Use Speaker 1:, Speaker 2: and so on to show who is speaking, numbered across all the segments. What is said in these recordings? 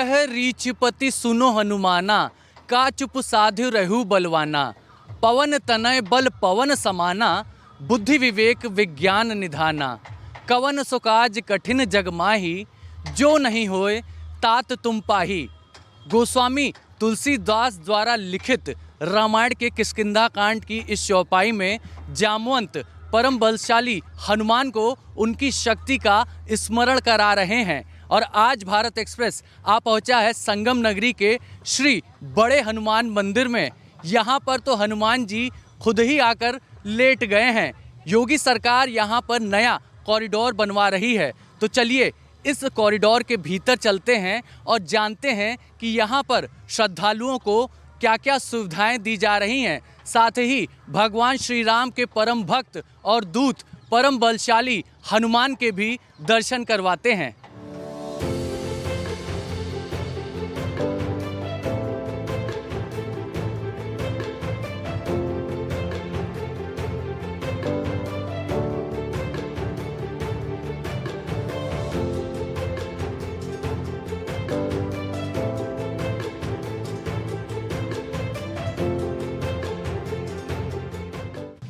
Speaker 1: कह रीछपति सुनो हनुमाना, का चुप साधु रहु बलवाना। पवन तनय बल पवन समाना, बुद्धि विवेक विज्ञान निधाना। कवन सो काज कठिन जग माही, जो नहीं होए तात तुम पाही। गोस्वामी तुलसीदास द्वारा लिखित रामायण के किष्किंधा कांड की इस चौपाई में जामवंत परम बलशाली हनुमान को उनकी शक्ति का स्मरण करा रहे हैं। और आज भारत एक्सप्रेस आ पहुंचा है संगम नगरी के श्री बड़े हनुमान मंदिर में। यहाँ पर तो हनुमान जी खुद ही आकर लेट गए हैं। योगी सरकार यहाँ पर नया कॉरिडोर बनवा रही है, तो चलिए इस कॉरिडोर के भीतर चलते हैं और जानते हैं कि यहाँ पर श्रद्धालुओं को क्या क्या सुविधाएं दी जा रही हैं। साथ ही भगवान श्री राम के परम भक्त और दूत परम बलशाली हनुमान के भी दर्शन करवाते हैं।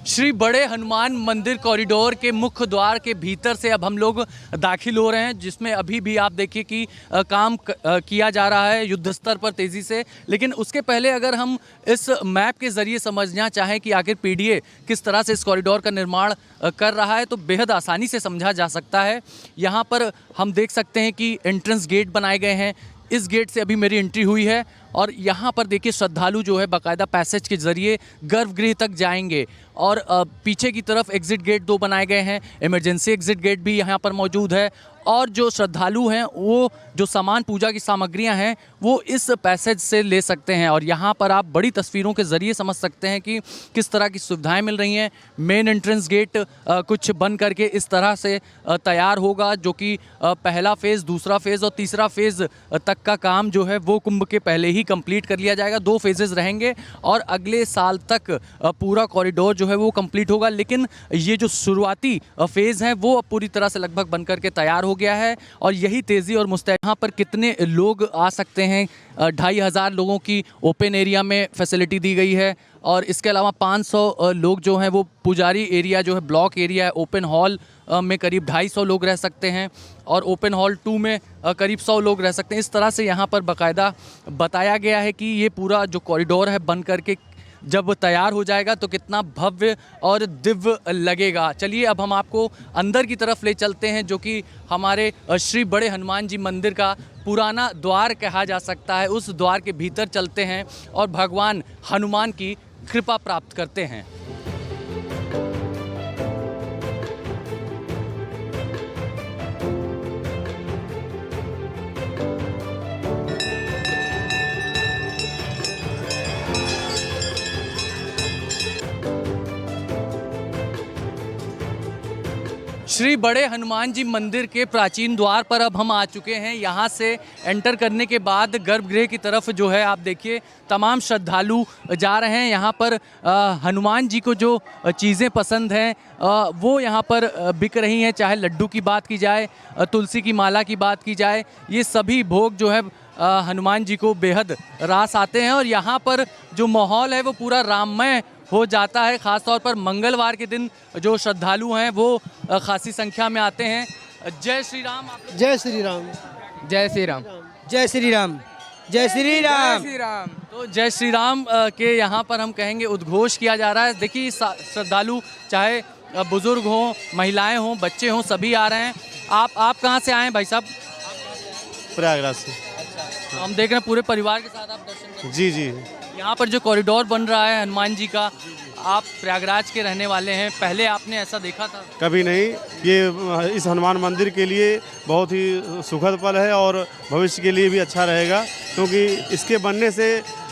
Speaker 1: श्री बड़े हनुमान मंदिर कॉरिडोर के मुख्य द्वार के भीतर से अब हम लोग दाखिल हो रहे हैं, जिसमें अभी भी आप देखिए कि काम किया जा रहा है युद्ध स्तर पर तेज़ी से। लेकिन उसके पहले अगर हम इस मैप के ज़रिए समझना चाहें कि आखिर पीडीए किस तरह से इस कॉरिडोर का निर्माण कर रहा है, तो बेहद आसानी से समझा जा सकता है। यहाँ पर हम देख सकते हैं कि एंट्रेंस गेट बनाए गए हैं। इस गेट से अभी मेरी एंट्री हुई है और यहाँ पर देखिए श्रद्धालु जो है बाकायदा पैसेज के ज़रिए गर्भगृह तक जाएंगे। और पीछे की तरफ एग्ज़िट गेट 2 बनाए गए हैं, इमरजेंसी एग्ज़िट गेट भी यहाँ पर मौजूद है। और जो श्रद्धालु हैं वो जो सामान पूजा की सामग्रियाँ हैं वो इस पैसेज से ले सकते हैं। और यहाँ पर आप बड़ी तस्वीरों के ज़रिए समझ सकते हैं कि किस तरह की सुविधाएं मिल रही हैं। मेन एंट्रेंस गेट कुछ बन करके इस तरह से तैयार होगा, जो कि पहला फ़ेज़, दूसरा फ़ेज़ और तीसरा फ़ेज़ तक का काम जो है वो कुंभ के पहले ही कंप्लीट कर लिया जाएगा। 2 फेजेस रहेंगे और अगले साल तक पूरा कॉरिडोर जो है वो कंप्लीट होगा। लेकिन ये जो शुरुआती फेज़ है वो अब पूरी तरह से लगभग बन करके तैयार हो गया है। और यही तेज़ी और मुस्तैदी। यहाँ पर कितने लोग आ सकते हैं, 2500 लोगों की ओपन एरिया में फैसिलिटी दी गई है। और इसके अलावा 500 लोग जो हैं वो पुजारी एरिया जो है ब्लॉक एरिया है, ओपन हॉल में करीब 250 लोग रह सकते हैं और ओपन हॉल 2 में करीब 100 लोग रह सकते हैं। इस तरह से यहाँ पर बाकायदा बताया गया है कि ये पूरा जो कॉरिडोर है बन करके जब तैयार हो जाएगा तो कितना भव्य और दिव्य लगेगा। चलिए अब हम आपको अंदर की तरफ ले चलते हैं, जो कि हमारे श्री बड़े हनुमान जी मंदिर का पुराना द्वार कहा जा सकता है। उस द्वार के भीतर चलते हैं और भगवान हनुमान की कृपा प्राप्त करते हैं। श्री बड़े हनुमान जी मंदिर के प्राचीन द्वार पर अब हम आ चुके हैं। यहाँ से एंटर करने के बाद गर्भगृह की तरफ जो है आप देखिए तमाम श्रद्धालु जा रहे हैं। यहाँ पर हनुमान जी को जो चीज़ें पसंद हैं वो यहाँ पर बिक रही हैं, चाहे लड्डू की बात की जाए, तुलसी की माला की बात की जाए, ये सभी भोग जो है हनुमान जी को बेहद रास आते हैं। और यहाँ पर जो माहौल है वो पूरा राममय हो जाता है। ख़ास तौर पर मंगलवार के दिन जो श्रद्धालु हैं वो खासी संख्या में आते हैं। जय श्री राम।
Speaker 2: जय श्री राम।
Speaker 3: जय श्री राम।
Speaker 2: जय श्री राम। जय श्री राम।
Speaker 3: जय श्री राम।
Speaker 1: तो जय श्री राम के यहाँ पर हम कहेंगे उद्घोष किया जा रहा है। देखिए श्रद्धालु चाहे बुजुर्ग हों, महिलाएं हों, बच्चे हों, सभी आ रहे हैं। आप कहाँ से आए हैं भाई साहब?
Speaker 4: प्रयागराज से।
Speaker 1: तो हम देख रहे हैं पूरे परिवार के साथ आप दर्शन कर।
Speaker 4: जी जी।
Speaker 1: यहाँ पर जो कॉरिडोर बन रहा है हनुमान जी का, आप प्रयागराज के रहने वाले हैं, पहले आपने ऐसा देखा था?
Speaker 4: कभी नहीं। ये इस हनुमान मंदिर के लिए बहुत ही सुखद पल है और भविष्य के लिए भी अच्छा रहेगा, क्योंकि इसके बनने से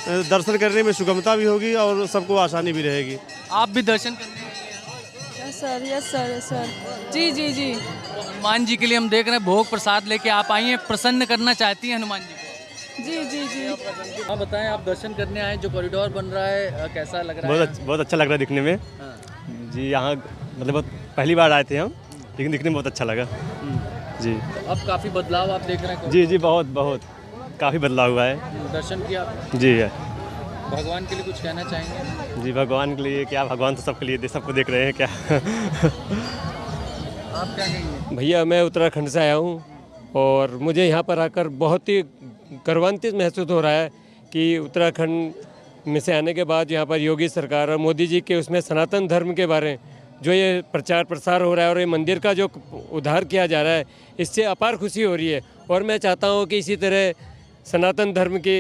Speaker 4: दर्शन करने में सुगमता भी होगी और सबको आसानी भी रहेगी।
Speaker 1: आप भी दर्शन करने वाले हैं?
Speaker 5: Yes sir, yes sir, yes sir. जी जी जी।
Speaker 1: तो हनुमान जी के लिए हम देख रहे हैं भोग प्रसाद लेके आप आई हैं, प्रसन्न करना चाहती हैं हनुमान जी को?
Speaker 5: जी जी जी।
Speaker 1: आप बताएं, आप दर्शन करने आए, जो कॉरिडोर बन रहा है कैसा लग रहा है?
Speaker 6: बहुत अच्छा लग रहा है दिखने में।
Speaker 1: हाँ।
Speaker 6: जी यहाँ मतलब पहली बार आए थे हम, लेकिन दिखने में बहुत अच्छा लगा जी।
Speaker 1: तो अब काफ़ी बदलाव आप देख रहे हैं?
Speaker 6: जी जी बहुत बहुत। काफ़ी बदलाव हुआ है।
Speaker 1: दर्शन किया आपने?
Speaker 6: जी
Speaker 1: भगवान के लिए कुछ कहना चाहेंगे?
Speaker 6: जी, भगवान के लिए क्या, भगवान तो सबके लिए सबको देख रहे हैं क्या।
Speaker 1: आप क्या कहेंगे?
Speaker 3: भैया मैं उत्तराखंड से आया हूँ और मुझे यहाँ पर आकर बहुत ही गर्वान्वित महसूस हो रहा है कि उत्तराखंड में से आने के बाद यहाँ पर योगी सरकार और मोदी जी के उसमें सनातन धर्म के बारे जो ये प्रचार प्रसार हो रहा है और ये मंदिर का जो उद्धार किया जा रहा है, इससे अपार खुशी हो रही है। और मैं चाहता हूँ कि इसी तरह सनातन धर्म के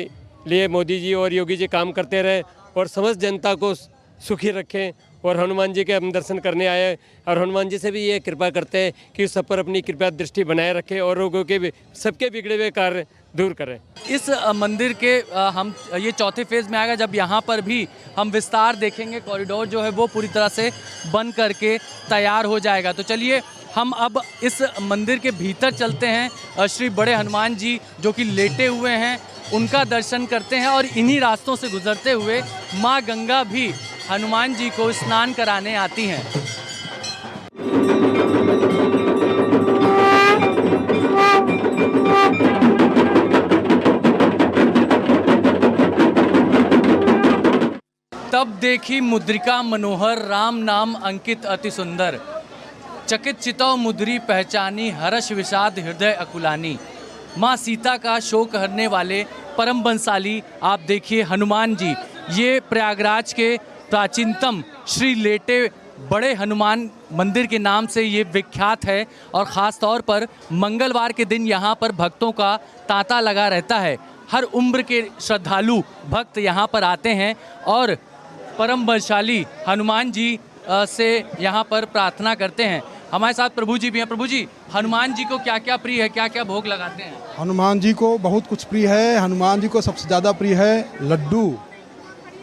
Speaker 3: लिए मोदी जी और योगी जी काम करते रहें और समस्त जनता को सुखी रखें। और हनुमान जी के हम दर्शन करने आए हैं और हनुमान जी से भी ये कृपा करते हैं कि सब पर अपनी कृपा दृष्टि बनाए रखें और लोगों के भी सबके बिगड़े हुए कार्य दूर करें।
Speaker 1: इस मंदिर के हम ये चौथे फेज़ में आएगा जब यहाँ पर भी हम विस्तार देखेंगे। कॉरिडोर जो है वो पूरी तरह से बन करके तैयार हो जाएगा। तो चलिए हम अब इस मंदिर के भीतर चलते हैं। श्री बड़े हनुमान जी जो कि लेटे हुए हैं उनका दर्शन करते हैं और इन्हीं रास्तों से गुजरते हुए माँ गंगा भी हनुमान जी को स्नान कराने आती हैं। तब देखी मुद्रिका मनोहर, राम नाम अंकित अति सुंदर। चकित चितौ मुद्री पहचानी, हर्ष विषाद हृदय अकुलानी। माँ सीता का शोक हरने वाले परम बलशाली आप देखिए हनुमान जी। ये प्रयागराज के प्राचीनतम श्री लेटे बड़े हनुमान मंदिर के नाम से ये विख्यात है और ख़ास तौर पर मंगलवार के दिन यहाँ पर भक्तों का तांता लगा रहता है। हर उम्र के श्रद्धालु भक्त यहाँ पर आते हैं और परम बलशाली हनुमान जी से यहाँ पर प्रार्थना करते हैं। हमारे साथ प्रभु जी भी हैं। प्रभु जी, हनुमान जी को क्या क्या प्रिय है, क्या क्या भोग लगाते हैं?
Speaker 7: हनुमान जी को बहुत कुछ प्रिय है। हनुमान जी को सबसे ज़्यादा प्रिय है लड्डू,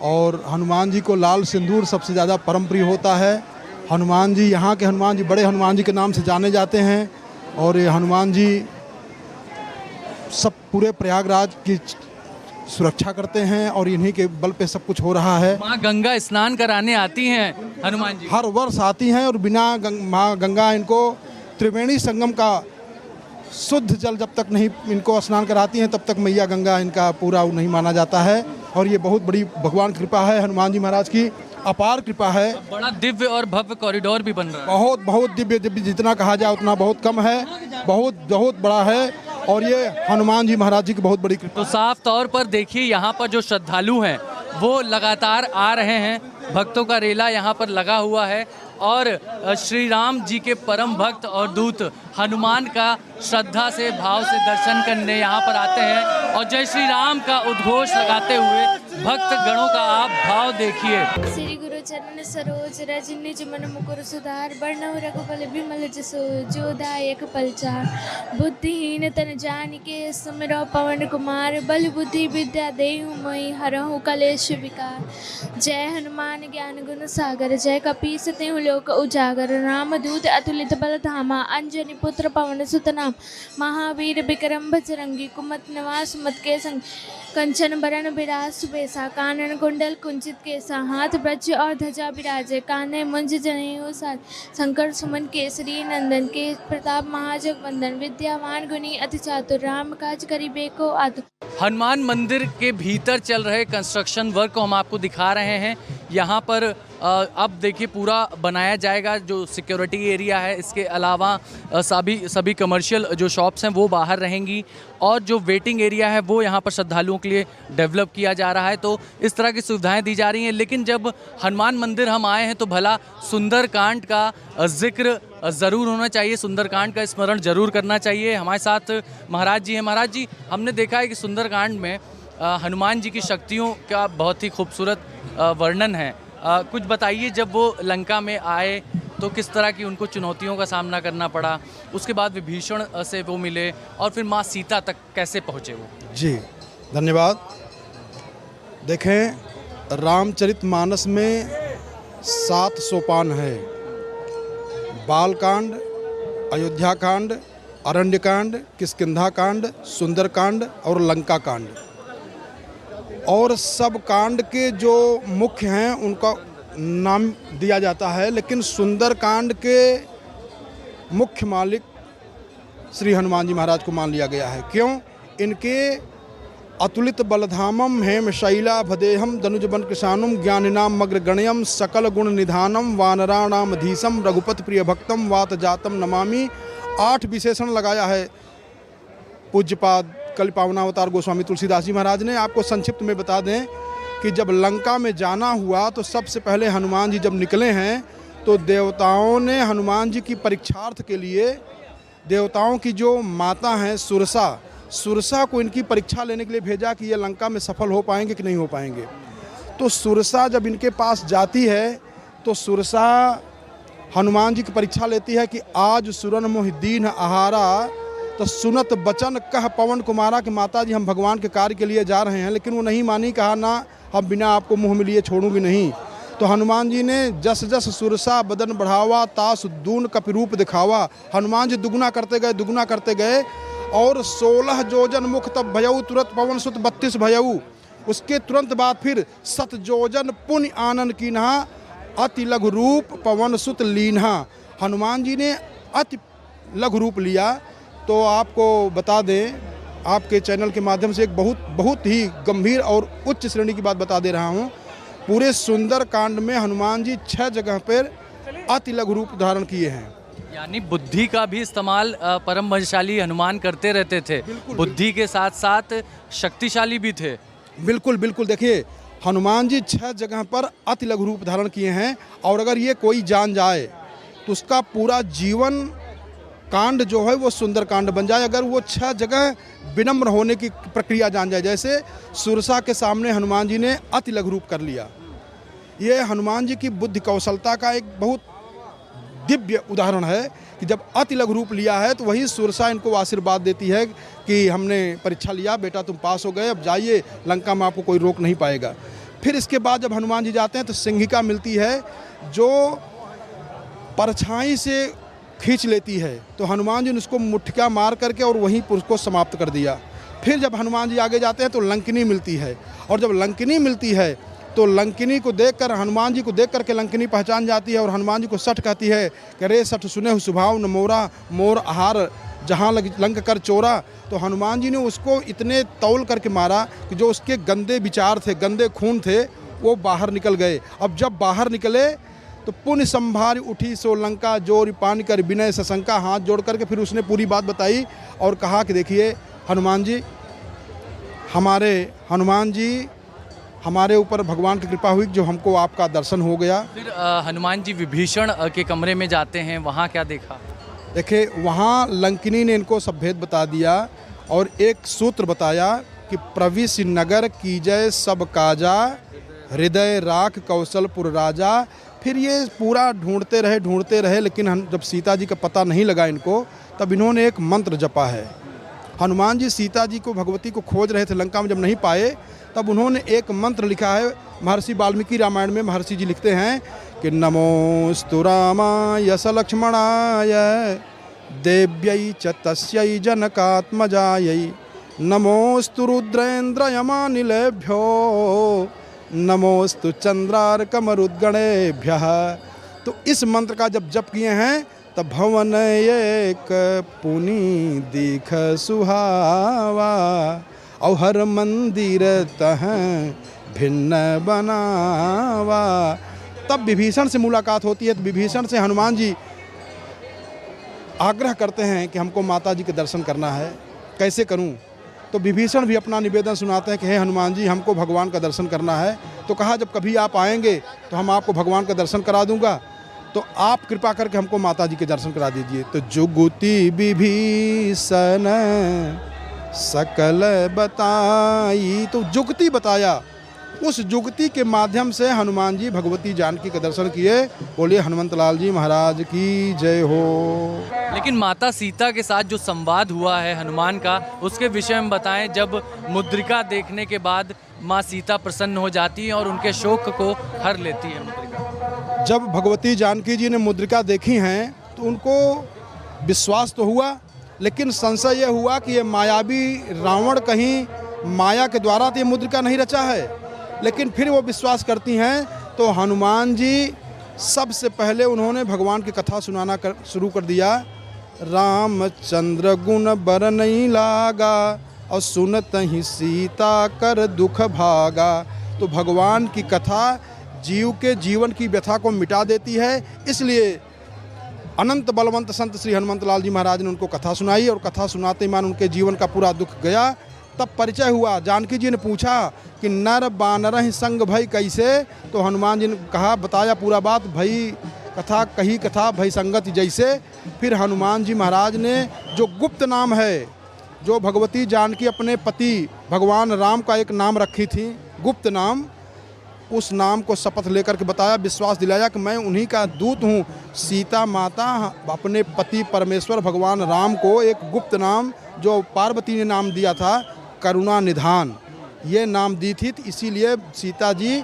Speaker 7: और हनुमान जी को लाल सिंदूर सबसे ज़्यादा परम प्रिय होता है। हनुमान जी, यहाँ के हनुमान जी बड़े हनुमान जी के नाम से जाने जाते हैं और ये हनुमान जी सब पूरे प्रयागराज की सुरक्षा करते हैं और इन्हीं के बल पे सब कुछ हो रहा है।
Speaker 1: माँ गंगा स्नान कराने आती हैं हनुमान जी?
Speaker 7: हर वर्ष आती हैं और बिना माँ गंगा इनको त्रिवेणी संगम का शुद्ध जल जब तक नहीं इनको स्नान कराती हैं तब तक मैया गंगा इनका पूरा नहीं माना जाता है। और ये बहुत बड़ी भगवान कृपा है, हनुमान जी महाराज की अपार कृपा है।
Speaker 1: बड़ा दिव्य और भव्य कॉरिडोर भी बन रहा है।
Speaker 7: बहुत बहुत दिव्य, जितना कहा जाए उतना बहुत कम है, बहुत बहुत बड़ा है और ये हनुमान जी महाराज जी की बहुत बड़ी कृपा।
Speaker 1: तो साफ तौर पर देखिए यहाँ पर जो श्रद्धालु हैं वो लगातार आ रहे हैं, भक्तों का रेला यहाँ पर लगा हुआ है और श्री राम जी के परम भक्त और दूत हनुमान का श्रद्धा से भाव से दर्शन करने यहाँ पर आते हैं और जय श्री राम का उद्घोष लगाते हुए भक्त गणों का आप भाव देखिए।
Speaker 8: श्री गुरु चरण सरोज रज निज मन मुकुर सुधार, बरनउँ रघुकुल बिमल जसु जो दायक फलचार। बुद्धिहीन तन जानिके सुमिरौ पवन कुमार, बल बुद्धि विद्या देहु मोहि हरहु कलेश विकार। जय हनुमान ज्ञान गुण सागर, जय कपीस तिहुँ लोक उजागर। रामदूत अतुलित बल धामा, अंजनी पुत्र पवन सुत नाम। महावीर विक्रम बजरंगी, कुमत निवास सुमत के संग। कंचन बरन बिराज सुबेसा, कानन कुंडल कुंचित केसा। हाथ ब्रज और ध्वजा बिराजे, कान्हे मुंज जनेऊ साज। शंकर सुमन केसरी नंदन, के प्रताप महाजग वंदन। विद्यावान गुणी अति चातुर, राम काज करिबे को आतुर।
Speaker 1: हनुमान मंदिर के भीतर चल रहे कंस्ट्रक्शन वर्क को हम आपको दिखा रहे हैं। यहाँ पर अब देखिए पूरा बनाया जाएगा, जो सिक्योरिटी एरिया है इसके अलावा सभी कमर्शियल जो शॉप्स हैं वो बाहर रहेंगी और जो वेटिंग एरिया है वो यहाँ पर श्रद्धालुओं के लिए डेवलप किया जा रहा है। तो इस तरह की सुविधाएं दी जा रही हैं। लेकिन जब हनुमान मंदिर हम आए हैं तो भला सुंदरकांड का जिक्र ज़रूर होना चाहिए, सुंदरकांड का स्मरण ज़रूर करना चाहिए। हमारे साथ महाराज जी हैं। महाराज जी, हमने देखा है कि सुंदरकांड में हनुमान जी की शक्तियों का बहुत ही खूबसूरत वर्णन है। कुछ बताइए, जब वो लंका में आए तो किस तरह की उनको चुनौतियों का सामना करना पड़ा, उसके बाद विभीषण से वो मिले और फिर माँ सीता तक कैसे पहुँचे वो?
Speaker 7: जी धन्यवाद। देखें, रामचरितमानस में 7 सोपान है। बालकांड, अयोध्याकांड, अरण्यकांड, किष्किंधाकांड, सुंदरकांड और लंका कांड। और सब कांड के जो मुख्य हैं उनका नाम दिया जाता है, लेकिन सुंदरकांड के मुख्य मालिक श्री हनुमान जी महाराज को मान लिया गया है। क्यों? इनके अतुलित बलधामम हेम शैला भदेहम दनुजबन किसानुम ज्ञानिनाम मग्रगण्यम सकल गुण निधानम वानराणाम धीसम रघुपति प्रिय भक्तम वात जातम नमामि। 8 विशेषण लगाया है पूज्यपाद कल पावनावतार गोस्वामी तुलसीदास जी महाराज ने। आपको संक्षिप्त में बता दें कि जब लंका में जाना हुआ तो सबसे पहले हनुमान जी जब निकले हैं तो देवताओं ने हनुमान जी की परीक्षार्थ के लिए देवताओं की जो माता हैं सुरसा को इनकी परीक्षा लेने के लिए भेजा कि ये लंका में सफल हो पाएंगे कि नहीं हो पाएंगे। तो सुरसा जब इनके पास जाती है तो सुरसा हनुमान जी की परीक्षा लेती है कि आज सुरन मोहिदीन आहारा तो सुनत बचन कह पवन कुमारा कि माता जी हम भगवान के कार्य के लिए जा रहे हैं। लेकिन वो नहीं मानी, कहा ना हम बिना आपको मुँह में लिए छोड़ूंगी नहीं। तो हनुमान जी ने जस जस सुरसा बदन बढ़ावा तास दून कपिरूप दिखावा। हनुमान जी दुगुना करते गए और 16 जोजन मुख तब भयऊ तुरंत पवन सुत 32 भयऊ। उसके तुरंत बाद फिर 7 जोजन पुण्य आनन कीन्हा अति लघु रूप पवन सुत लीन्हा। हनुमान जी ने अति लघु रूप लिया। तो आपको बता दें, आपके चैनल के माध्यम से एक बहुत ही गंभीर और उच्च श्रेणी की बात बता दे रहा हूँ। पूरे सुंदर कांड में हनुमान जी 6 जगह पर अति लघु रूप धारण किए हैं।
Speaker 1: यानी बुद्धि का भी इस्तेमाल परम वंशशाली हनुमान करते रहते थे। बुद्धि के साथ साथ शक्तिशाली भी थे।
Speaker 7: बिल्कुल बिल्कुल। देखिए हनुमान जी 6 जगह पर अति लघु रूप धारण किए हैं और अगर ये कोई जान जाए तो उसका पूरा जीवन कांड जो है वो सुंदर कांड बन जाए। अगर वो 6 जगह विनम्र होने की प्रक्रिया जान जाए, जैसे सुरसा के सामने हनुमान जी ने अति लघु रूप कर लिया। ये हनुमान जी की बुद्धि कौशलता का एक बहुत दिव्य उदाहरण है कि जब अति लघु रूप लिया है तो वही सुरसा इनको आशीर्वाद देती है कि हमने परीक्षा लिया बेटा, तुम पास हो गए, अब जाइए लंका में आपको कोई रोक नहीं पाएगा। फिर इसके बाद जब हनुमान जी जाते हैं तो सिंहिका मिलती है जो परछाई से खींच लेती है। तो हनुमान जी ने उसको मुठ्ठिया मार करके और वहीं उसको समाप्त कर दिया। फिर जब हनुमान जी आगे जाते हैं तो लंकिनी मिलती है और जब लंकिनी मिलती है तो लंकिनी को देखकर हनुमान जी को देख करके लंकिनी पहचान जाती है और हनुमान जी को सठ कहती है कि रे सठ सुने सुभाव न मोरा मोर आहार जहाँ लंक कर चोरा। तो हनुमान जी ने उसको इतने तौल करके मारा कि जो उसके गंदे विचार थे, गंदे खून थे, वो बाहर निकल गए। अब जब बाहर निकले तो पुण्य संभार उठी सो लंका जोर पान कर विनय सशंका। हाथ जोड़ करके फिर उसने पूरी बात बताई और कहा कि देखिए हनुमान जी हमारे ऊपर भगवान की कृपा हुई जो हमको आपका दर्शन हो गया।
Speaker 1: फिर हनुमान जी विभीषण के कमरे में जाते हैं, वहाँ क्या देखा?
Speaker 7: देखिए वहाँ लंकिनी ने इनको सब भेद बता दिया और एक सूत्र बताया कि प्रविश नगर कीजय सब काजा हृदय राख कौशलपुर राजा। फिर ये पूरा ढूंढते रहे लेकिन जब सीता जी का पता नहीं लगा इनको, तब इन्होंने एक मंत्र जपा है। हनुमान जी सीता जी को भगवती को खोज रहे थे, लंका में जब नहीं पाए तब उन्होंने एक मंत्र लिखा है। महर्षि वाल्मीकि रामायण में महर्षि जी लिखते हैं कि नमोस्तु रामाय स लक्ष्मणाय देव्यै च तस्यै जनकात्मजायै नमोस्तु रुद्रेन्द्र यमानिलेभ्यो नमोस्तु चंद्रार्कमरुद्गणेभ्यः। तो इस मंत्र का जब जप किए हैं तब भवन एक पुनि दीख सुहावा और हर मंदिर तह भिन्न बनावा। तब विभीषण से मुलाकात होती है। तो विभीषण से हनुमान जी आग्रह करते हैं कि हमको माता जी के दर्शन करना है, कैसे करूं? तो विभीषण भी अपना निवेदन सुनाते हैं कि हे हनुमान जी हमको भगवान का दर्शन करना है। तो कहा जब कभी आप आएंगे तो हम आपको भगवान का दर्शन करा दूंगा, तो आप कृपा करके हमको माता जी के दर्शन करा दीजिए। तो जुगुति विभीषण सकल बताई, तो जुगति बताया। उस जुगति के माध्यम से हनुमान जी भगवती जानकी का दर्शन किए। बोलिए हनुमंत लाल जी महाराज की जय हो।
Speaker 1: लेकिन माता सीता के साथ जो संवाद हुआ है हनुमान का, उसके विषय में बताएं। जब मुद्रिका देखने के बाद माँ सीता प्रसन्न हो जाती हैं और उनके शोक को हर लेती है मुद्रिका।
Speaker 7: जब भगवती जानकी जी ने मुद्रिका देखी हैं तो उनको विश्वास तो हुआ, लेकिन संशय यह हुआ कि ये मायावी रावण कहीं माया के द्वारा तो ये मुद्रिका नहीं रचा है। लेकिन फिर वो विश्वास करती हैं। तो हनुमान जी सबसे पहले उन्होंने भगवान की कथा सुनाना शुरू कर दिया। रामचंद्र गुण बर नहीं लागा और सुनत ही सीता कर दुख भागा। तो भगवान की कथा जीव के जीवन की व्यथा को मिटा देती है, इसलिए अनंत बलवंत संत श्री हनुमंत लाल जी महाराज ने उनको कथा सुनाई और कथा सुनाते मान उनके जीवन का पूरा दुख गया। तब परिचय हुआ, जानकी जी ने पूछा कि नर बानर संग भई कैसे, तो हनुमान जी ने कहा, बताया पूरा बात, भई कथा कही कथा भई संगति जैसे। फिर हनुमान जी महाराज ने जो गुप्त नाम है, जो भगवती जानकी अपने पति भगवान राम का एक नाम रखी थी, गुप्त नाम, उस नाम को शपथ लेकर के बताया, विश्वास दिलाया कि मैं उन्हीं का दूत हूँ। सीता माता अपने पति परमेश्वर भगवान राम को एक गुप्त नाम जो पार्वती ने नाम दिया था करुणा निधान, ये नाम दी थी, इसीलिए सीता जी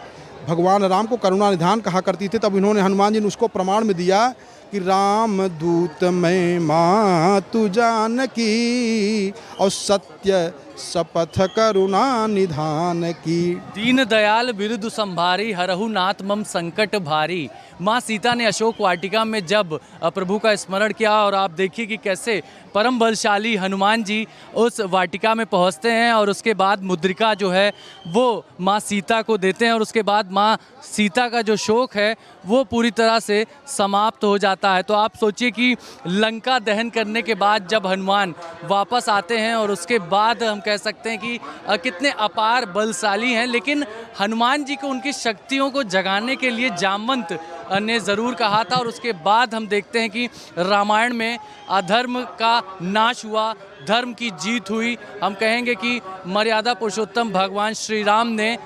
Speaker 7: भगवान राम को करुणा निधान कहा करती थी। तब इन्होंने हनुमान जी ने उसको प्रमाण में दिया कि राम दूत मैं मातु जानकी और सत्य शपथ करुणा निधान की।
Speaker 1: दीन दयाल बिरुदु संभारी हरहु नाथ मम संकट भारी। माँ सीता ने अशोक वाटिका में जब प्रभु का स्मरण किया, और आप देखिए कि कैसे परम बलशाली हनुमान जी उस वाटिका में पहुंचते हैं और उसके बाद मुद्रिका जो है वो माँ सीता को देते हैं, और उसके बाद माँ सीता का जो शोक है वो पूरी तरह से समाप्त हो जाता है। तो आप सोचिए कि लंका दहन करने के बाद जब हनुमान वापस आते हैं, और उसके बाद हम कह सकते हैं कि कितने अपार बलशाली हैं, लेकिन हनुमान जी को उनकी शक्तियों को जगाने के लिए जामवंत ने ज़रूर कहा था। और उसके बाद हम देखते हैं कि रामायण में अधर्म का नाश हुआ, धर्म की जीत हुई। हम कहेंगे कि मर्यादा पुरुषोत्तम भगवान श्री राम ने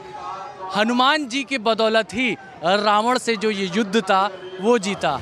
Speaker 1: हनुमान जी के बदौलत ही रावण से जो ये युद्ध था वो जीता।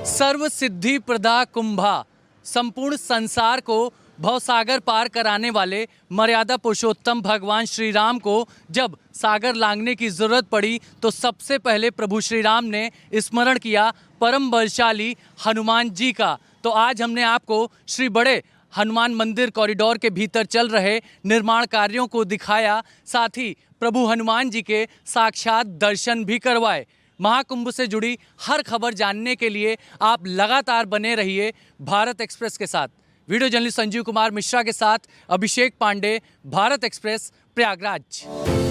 Speaker 1: सर्व सिद्धि प्रदा कुंभा, संपूर्ण संसार को भवसागर पार कराने वाले मर्यादा पुरुषोत्तम भगवान श्री राम को जब सागर लांघने की ज़रूरत पड़ी तो सबसे पहले प्रभु श्री राम ने स्मरण किया परम बलशाली हनुमान जी का। तो आज हमने आपको श्री बड़े हनुमान मंदिर कॉरिडोर के भीतर चल रहे निर्माण कार्यों को दिखाया, साथ ही प्रभु हनुमान जी के साक्षात दर्शन भी करवाए। महाकुंभ से जुड़ी हर खबर जानने के लिए आप लगातार बने रहिए भारत एक्सप्रेस के साथ। वीडियो जर्नलिस्ट संजीव कुमार मिश्रा के साथ अभिषेक पांडे, भारत एक्सप्रेस, प्रयागराज।